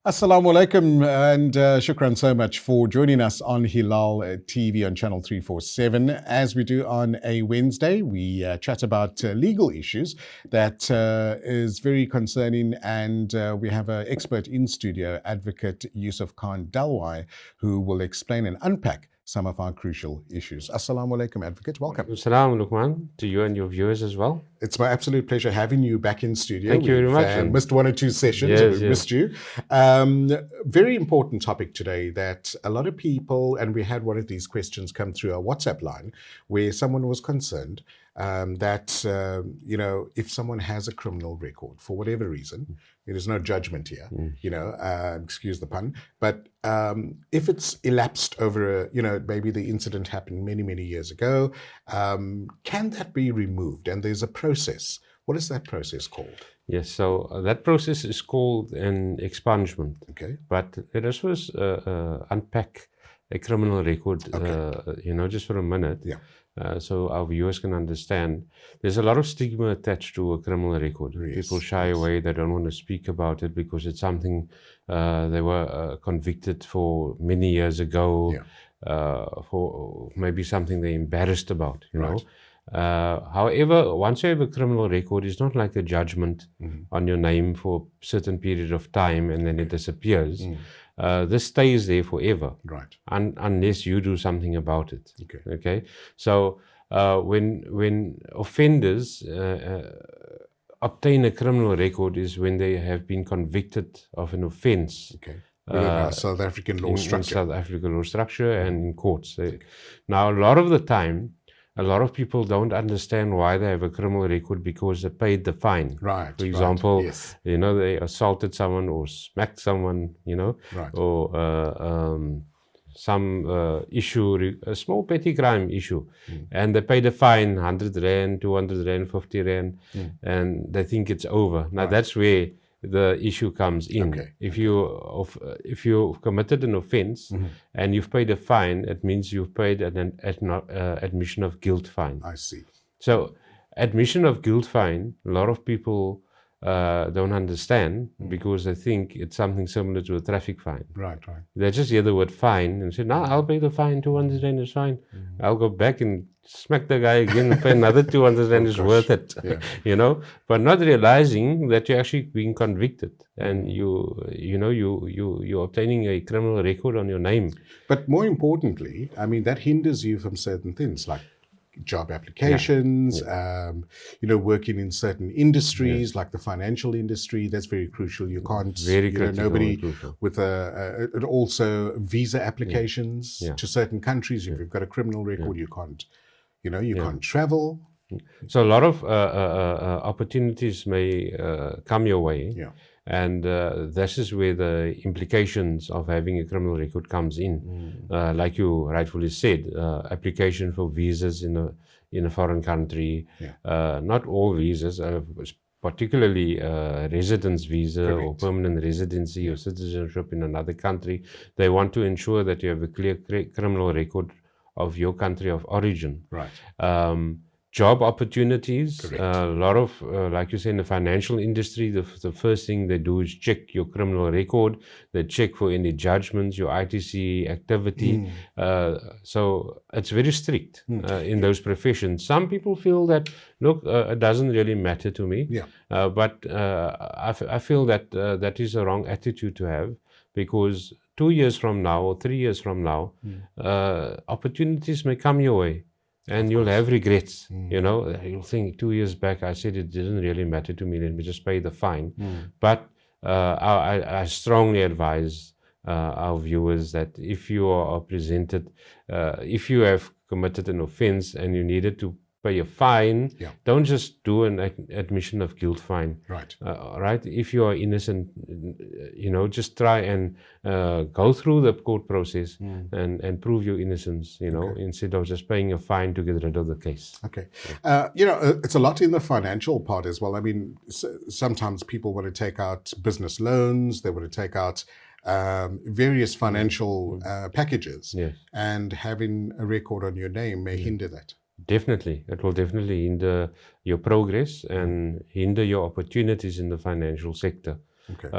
Assalamu alaikum and shukran so much for joining us on Hilaal TV on Channel 347. As we do on a Wednesday, we chat about legal issues that is very concerning, and we have an expert in studio, Advocate Yusuf Dalwai, who will explain and unpack some of our crucial issues. Assalamu alaikum, Advocate. Welcome. Assalamu alaikum to you and your viewers as well. It's my absolute pleasure having you back in studio. Thank you very much. Missed one or two sessions. Yes, we missed you. Very important topic today that a lot of people, and we had one of these questions come through our WhatsApp line where someone was concerned that, if someone has a criminal record for whatever reason, there is no judgment here, excuse the pun, but if it's elapsed over, maybe the incident happened many, many years ago, can that be removed? And there's a process. What is that process called? Yes, so that process is called an expungement. Okay. But let us first unpack a criminal record, just for a minute. Yeah. So our viewers can understand. There's a lot of stigma attached to a criminal record. Yes, People shy away, they don't want to speak about it because it's something they were convicted for many years ago, for maybe something they're embarrassed about, you know. However, once you have a criminal record, it's not like a judgment on your name for a certain period of time and then it disappears. This stays there forever, Right. Unless you do something about it. Okay. So when offenders obtain a criminal record is when they have been convicted of an offense. Okay. Within South African law structure. In South African law structure and in courts. Now, a lot of the time, a lot of people don't understand why they have a criminal record because they paid the fine. Right. For example, Yes. They assaulted someone or smacked someone, Right. or some issue, a small petty crime issue, and they paid a fine, 100 Rand, 200 Rand, 50 Rand, and they think it's over. Now, that's where the issue comes in. Okay. If you committed an offense and you've paid a fine, it means you've paid an admission of guilt fine. I see. So admission of guilt fine, a lot of people don't understand because they think it's something similar to a traffic fine. Right. They just hear the word fine and say, no, I'll pay the fine, 200 Rand is fine. I'll go back and smack the guy again and pay another 200 Rand is worth it, but not realizing that you're actually being convicted and you're obtaining a criminal record on your name. But more importantly, I mean, that hinders you from certain things like job applications, working in certain industries like the financial industry. That's very crucial. You can't, nobody with it also visa applications to certain countries. If you've got a criminal record, you can't, can't travel. So a lot of opportunities may come your way. Yeah. And this is where the implications of having a criminal record comes in. Like you rightfully said, application for visas in a foreign country. Not all visas, particularly residence visa or permanent residency or citizenship in another country. They want to ensure that you have a clear criminal record of your country of origin. Right. Job opportunities, a lot of, like you say, in the financial industry, the first thing they do is check your criminal record. They check for any judgments, your ITC activity. So it's very strict in those professions. Some people feel that, look, it doesn't really matter to me. But I feel that that is a wrong attitude to have, because 2 years from now or 3 years from now, opportunities may come your way. And you'll have regrets, You'll think 2 years back I said it didn't really matter to me, let me just pay the fine. But I strongly advise our viewers that if you are presented, if you have committed an offense and you needed to pay a fine, don't just do an admission of guilt fine. Right. Right. If you are innocent, just try and go through the court process and prove your innocence, instead of just paying a fine to get rid of the case. Okay. It's a lot in the financial part as well. I mean, sometimes people want to take out business loans, they want to take out various financial packages, and having a record on your name may hinder that. Definitely. It will definitely hinder your progress and hinder your opportunities in the financial sector. Okay.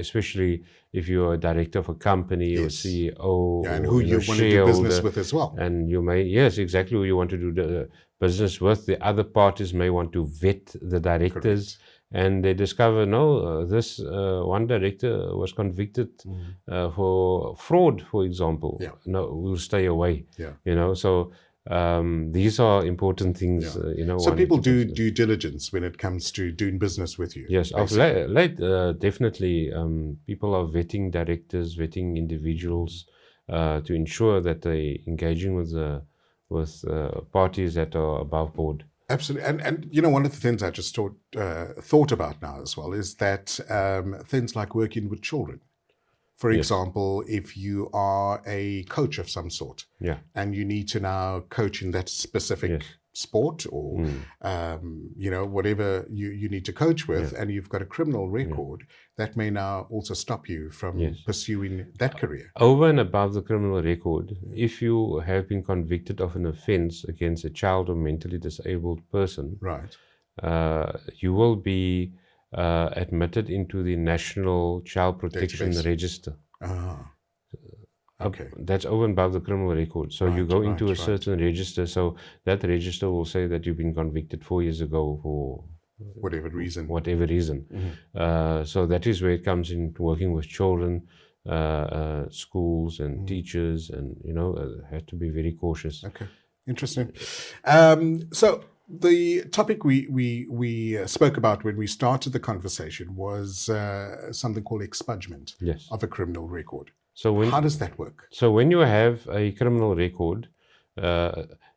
Especially if you're a director of a company or Yes. CEO Yeah, and or who you want to do business shareholder. with as well. And you may, yes, exactly who you want to do the business with. The other parties may want to vet the directors. Correct. And they discover, no, this one director was convicted for fraud, for example. Yeah. No, we'll stay away. Yeah. You know, so these are important things. Yeah. You know, So one people need to do consider. due diligence when it comes to doing business with you. Yes, of basically. late, definitely, people are vetting directors, vetting individuals to ensure that they're engaging with parties that are above board. Absolutely, and you know, one of the things I just thought about now as well is that things like working with children. For Yes. example, if you are a coach of some sort, Yeah. and you need to now coach in that specific Yes. sport or you know, whatever you need to coach with, and you've got a criminal record, that may now also stop you from Yes. pursuing that career. Over and above the criminal record, if you have been convicted of an offense against a child or mentally disabled person, Right. you will be admitted into the National Child Protection Database. Register. Ah. Okay. That's over and above the criminal record. So you Right, go into a right. certain register. So that register will say that you've been convicted 4 years ago for Whatever reason. whatever reason. So that is where it comes in working with children, schools and teachers, and you know, have to be very cautious. Okay, interesting. So the topic we spoke about when we started the conversation was something called expungement Yes. of a criminal record. So when How does that work? So when you have a criminal record,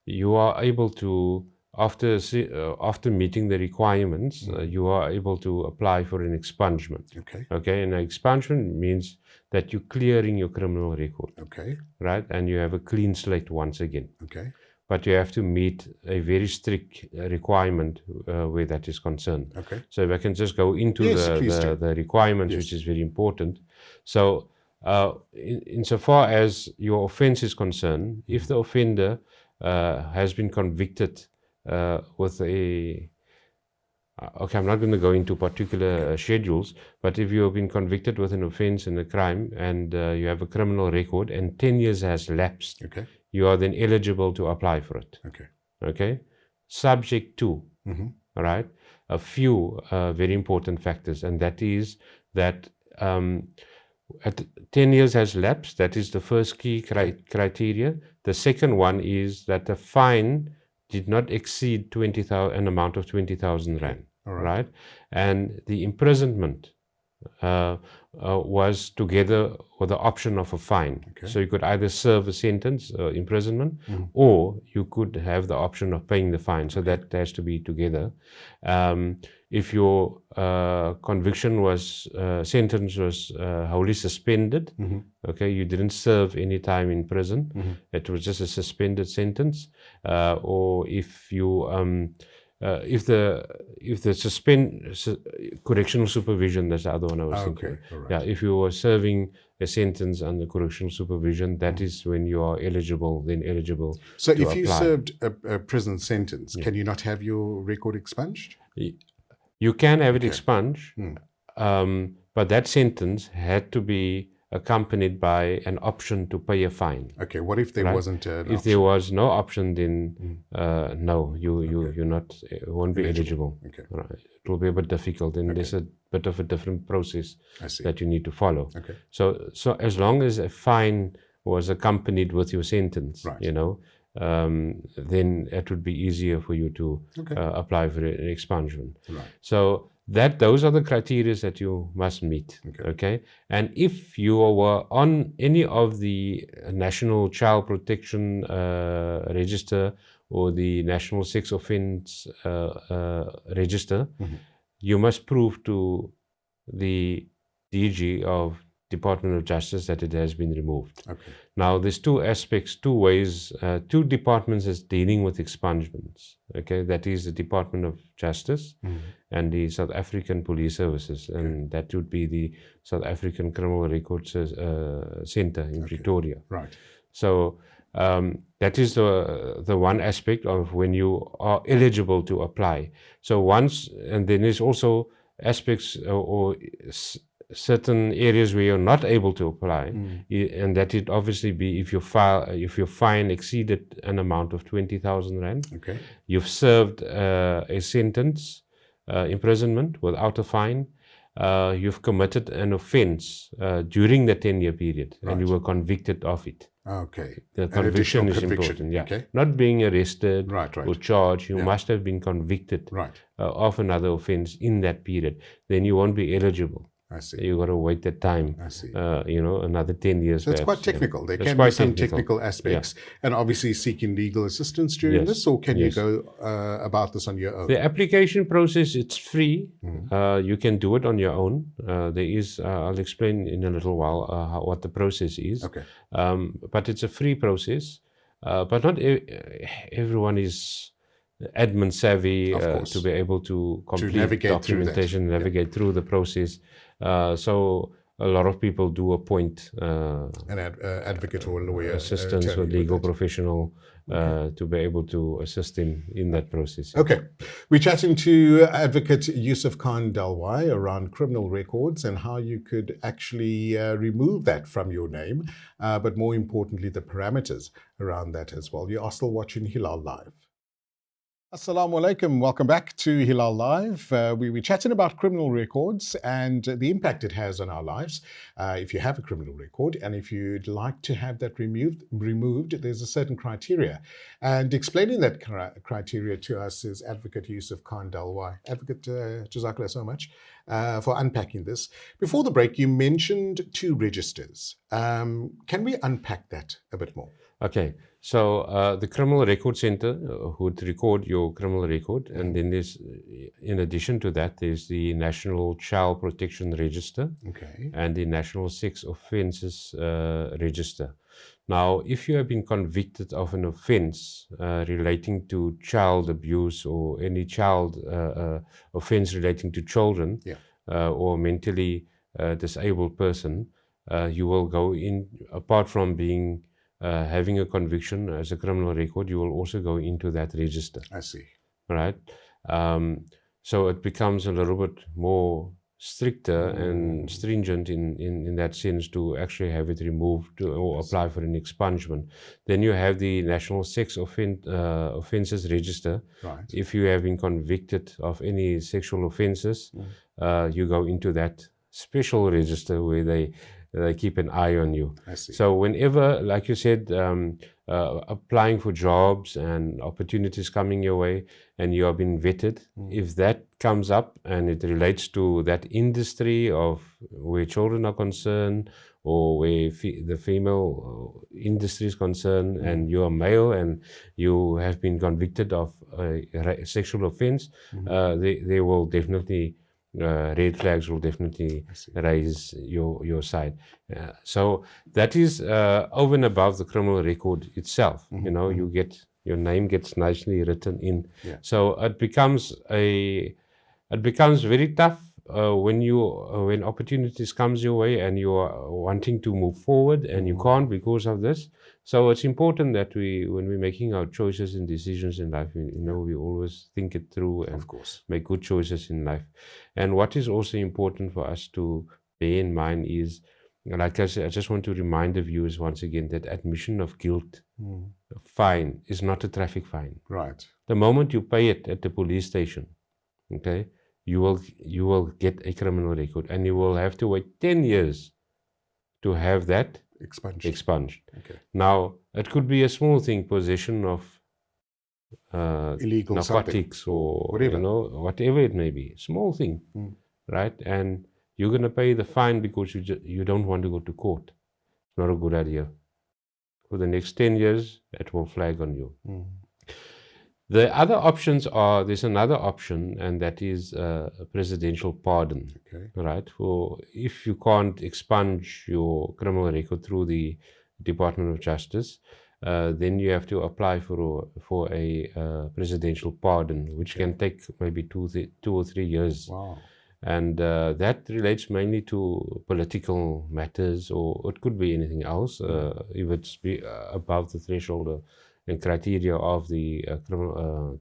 you are able to, after meeting the requirements, you are able to apply for an expungement. Okay, Okay, and an expungement means that you're clearing your criminal record, okay, right? And you have a clean slate once again. okay, But you have to meet a very strict requirement where that is concerned. okay. So if I can just go into Yes, please do. the requirements, which is very important. So insofar as your offense is concerned, if the offender has been convicted with a okay, I'm not going to go into particular schedules, but if you have been convicted with an offense and a crime and you have a criminal record and 10 years has lapsed, Okay, you are then eligible to apply for it. okay. Okay, subject to, Mhm. all right, a few very important factors, and that is that at 10 years has lapsed. That is the first key criteria. The second one is that the fine did not exceed an amount of 20,000 rand, All right. right? And the imprisonment was together with the option of a fine. Okay. So you could either serve a sentence, imprisonment, or you could have the option of paying the fine. So that has to be together. If your conviction was, sentence was wholly suspended, okay, you didn't serve any time in prison, it was just a suspended sentence, or if you if the correctional supervision, that's the other one I was thinking. Okay, all right. Yeah, if you were serving a sentence under correctional supervision, that is when you are eligible So to if you apply. served a prison sentence, can you not have your record expunged? You can have it expunged, but that sentence had to be accompanied by an option to pay a fine. Okay, what if there Right. wasn't an If option? there was no option, then no, you're not, won't be eligible. Okay, Right. It will be a bit difficult, and there's a bit of a different process I see. that you need to follow. Okay, So as long as a fine was accompanied with your sentence, Right. you know, then it would be easier for you to Okay. apply for an expungement. right. So those are the criteria that you must meet. Okay. And if you were on any of the National Child Protection Register or the National Sex Offence Register, you must prove to the DG of Department of Justice that it has been removed. Okay, Now, there's two aspects, two ways, two departments is dealing with expungements. Okay, that is the Department of Justice and the South African Police Services, and that would be the South African Criminal Records Center in Pretoria. right. So that is the one aspect of when you are eligible to apply. So once, and then there's also aspects or certain areas where you're not able to apply, and that it obviously be if your fine exceeded an amount of 20,000 rand, Okay. you've served a sentence, imprisonment without a fine, you've committed an offence during the 10-year period, and you were convicted of it. Okay. The An conviction additional is important. Yeah. Okay. Not being arrested Right. or charged. You Yeah. must have been convicted Right. of another offence in that period. Then you won't be eligible. I see. You got to wait that time. I see. Another 10 years. So it's perhaps. quite technical. There It's can be quite some technical aspects, and obviously seeking legal assistance during Yes. this, or can you Yes. go about this on your own? The application process, it's free. You can do it on your own. There is, I'll explain in a little while what the process is. Okay. But it's a free process. But not everyone is admin savvy Of course. to be able to complete navigate through that. documentation, navigate through the process. So a lot of people do appoint An advocate or a lawyer, assistance attorney or with legal that. professional to be able to assist him in that process. Okay. We're chatting to Advocate Yusuf Dalwai around criminal records and how you could actually remove that from your name, but more importantly, the parameters around that as well. You are still watching Hilaal Live. Assalamu alaikum. Welcome back to Hilaal Live. We're chatting about criminal records and the impact it has on our lives. If you have a criminal record and if you'd like to have that removed, there's a certain criteria. And explaining that criteria to us is Advocate Yusuf Dalwai. Advocate, Jazakallah so much for unpacking this. Before the break, you mentioned 2 registers. Can we unpack that a bit more? Okay, so the Criminal Record Center would record your criminal record, and then there's, in addition to that, there's the National Child Protection Register and the National Sex Offences Register. Now, if you have been convicted of an offence relating to child abuse or any child offence relating to children or mentally disabled person, you will go in, apart from being having a conviction as a criminal record, you will also go into that register. I see. Right? So it becomes a little bit more stricter and stringent in that sense to actually have it removed or apply for an expungement. Then you have the National Sex Offences Register. Right. If you have been convicted of any sexual offences, you go into that special register where they keep an eye on you. I see. So whenever, like you said, applying for jobs and opportunities coming your way and you have been vetted, if that comes up and it relates to that industry of where children are concerned or where the female industry is concerned and you are male and you have been convicted of a sexual offense, they will definitely red flags will definitely raise your side. So that is over and above the criminal record itself. You get your name gets nicely written in. So it becomes very tough when opportunities comes your way and you are wanting to move forward and you can't because of this. So it's important that when we're making our choices and decisions in life, we always think it through and make good choices in life. And what is also important for us to bear in mind is, like I said, I just want to remind the viewers once again that admission of guilt fine is not a traffic fine. Right. The moment you pay it at the police station, okay, you will get a criminal record and you will have to wait 10 years to have that expunged. Okay. Now, it could be a small thing, possession of illegal narcotics or whatever it may be, small thing, right? And you're going to pay the fine because you don't want to go to court. It's not a good idea. For the next 10 years, it will flag on you. The other options are, there's another option, and that is a presidential pardon, right? For if you can't expunge your criminal record through the Department of Justice, then you have to apply for a presidential pardon, which can take maybe 2 or 3 years. Wow. And that relates mainly to political matters, or it could be anything else if it's above the threshold and criteria of the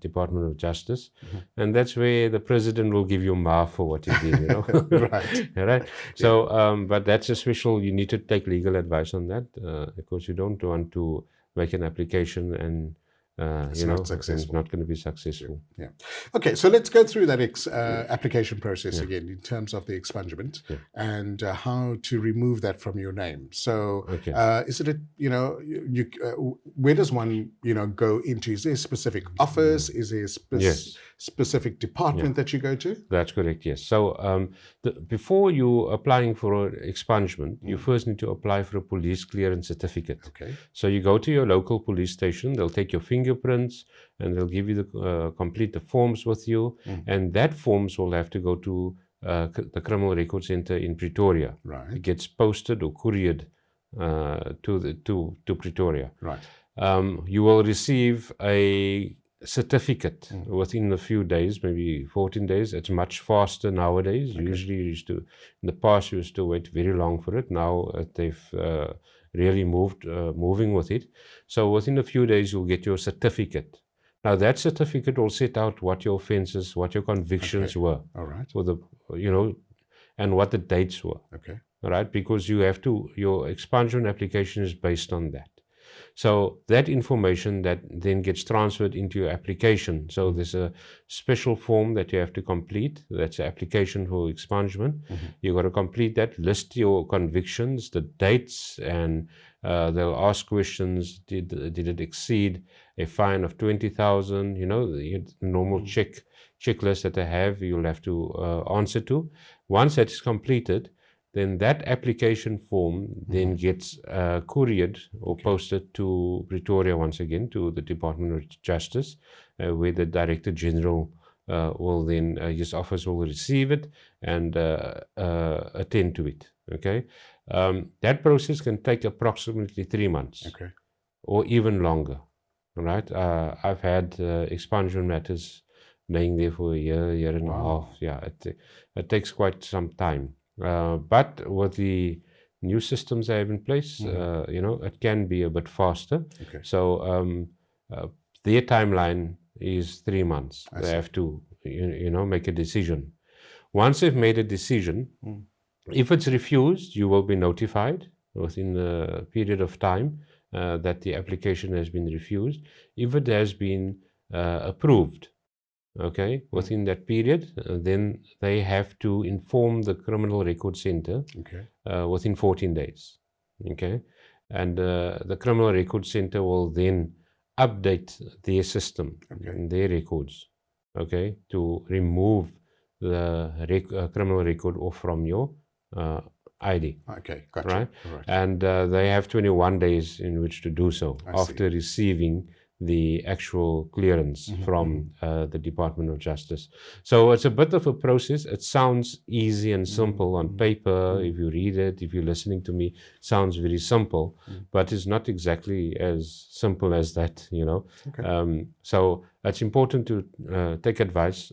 Department of Justice. And that's where the president will give you a for what you did, you know. Right. Right. So, but that's a special, you need to take legal advice on that, because you don't want to make an application and, It's you not know, successful. it's not going to be successful. Yeah. Okay, so let's go through that application process again in terms of the expungement and how to remove that from your name. So, Okay. is it where does one go into? Is there a specific office? Is there a Yes. specific department that you go to? That's correct, yes. So before you applying for an expungement, you first need to apply for a police clearance certificate. Okay. So you go to your local police station, they'll take your fingerprints and they'll give you the complete the forms with you, and that forms will have to go to the Criminal Record Center in Pretoria. Right. It gets posted or couriered to Pretoria. Right. You will receive a certificate within a few days, maybe 14 days. It's much faster nowadays. Okay. Usually you used to, in the past you used to wait very long for it. Now they've really moving with it. So within a few days you'll get your certificate. Now that certificate will set out what your offenses, what your convictions were. All right. For the, and what the dates were. Okay. All right, because you have to, your expungement application is based on that. So that information that then gets transferred into your application. So there's a special form that you have to complete. That's the application for expungement. You've got to complete that, list your convictions, the dates, and they'll ask questions. Did it exceed a fine of 20,000? The normal checklist that they have, you'll have to answer to. Once that is completed, then that application form then gets couriered or posted to Pretoria once again, to the Department of Justice, where the Director General will then, his office will receive it and attend to it. Okay, that process can take approximately 3 months, Okay. or even longer. All right, I've had expungement matters laying there for a year and a half. Yeah, it takes quite some time. But with the new systems they have in place, it can be a bit faster. Okay. So their timeline is 3 months. I They see. have to, make a decision. Once they've made a decision, if it's refused, you will be notified within a period of time that the application has been refused. If it has been approved, okay, within that period, then they have to inform the Criminal Record Center Okay. within 14 days. Okay, and the Criminal Record Center will then update their system and their records, okay, to remove the criminal record off from your ID. Okay, gotcha. Right? Right. And they have 21 days in which to do so after receiving the actual clearance from the Department of Justice. So it's a bit of a process. It sounds easy and simple on paper. If you read it, if you're listening to me, sounds very simple, but it's not exactly as simple as that, Okay. So it's important to take advice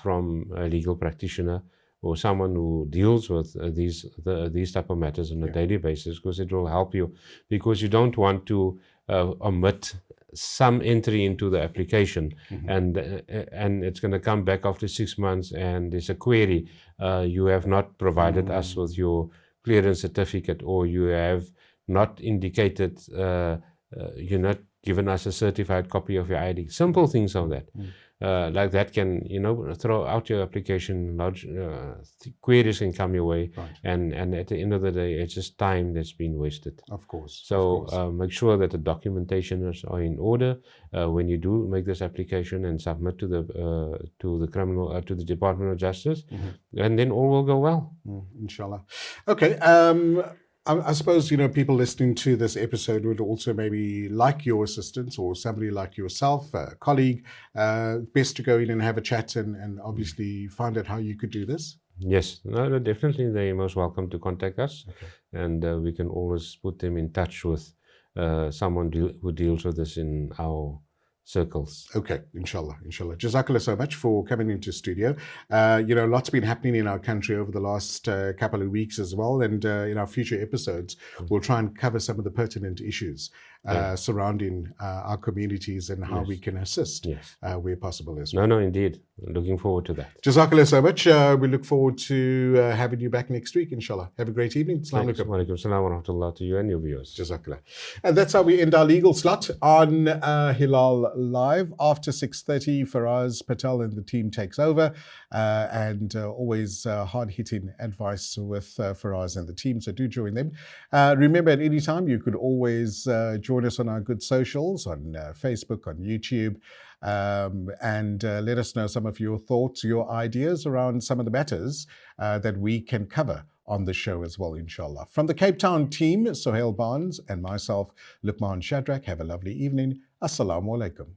from a legal practitioner or someone who deals with these type of matters on a daily basis, because it will help you, because you don't want to omit some entry into the application, and it's going to come back after 6 months and there's a query, you have not provided us with your clearance certificate, or you have not indicated, you're not given us a certified copy of your ID. Simple things of that. Like that can, throw out your application, large queries can come your way, and at the end of the day, it's just time that's been wasted. Of course. So make sure that the documentation are in order when you do make this application and submit to the Department of Justice, and then all will go well. Inshallah. Okay. I suppose, people listening to this episode would also maybe like your assistance, or somebody like yourself, a colleague, best to go in and have a chat and obviously find out how you could do this. Yes, no, definitely they're most welcome to contact us, and we can always put them in touch with someone who deals with this in our circles. Okay, inshallah. Jazakallah so much for coming into studio. Lots been happening in our country over the last couple of weeks as well, and in our future episodes, we'll try and cover some of the pertinent issues. surrounding our communities and how Yes. we can assist Yes. where possible as well. No, indeed. Looking forward to that. Jazakallah so much. We look forward to having you back next week, inshallah. Have a great evening. Assalamu alaikum. Wa alaikum salam wa rahmatullah to you and your viewers. Jazakallah. And that's how we end our legal slot on Hilaal Live. After 6:30, Faraz Patel and the team takes over. And always hard-hitting advice with Faraz and the team, so do join them. Remember, at any time, you could always join us on our good socials, on Facebook, on YouTube, and let us know some of your thoughts, your ideas around some of the matters that we can cover on the show as well, inshallah. From the Cape Town team, Sohail Barnes and myself, Luqman Shadrack, have a lovely evening. Assalamu alaikum.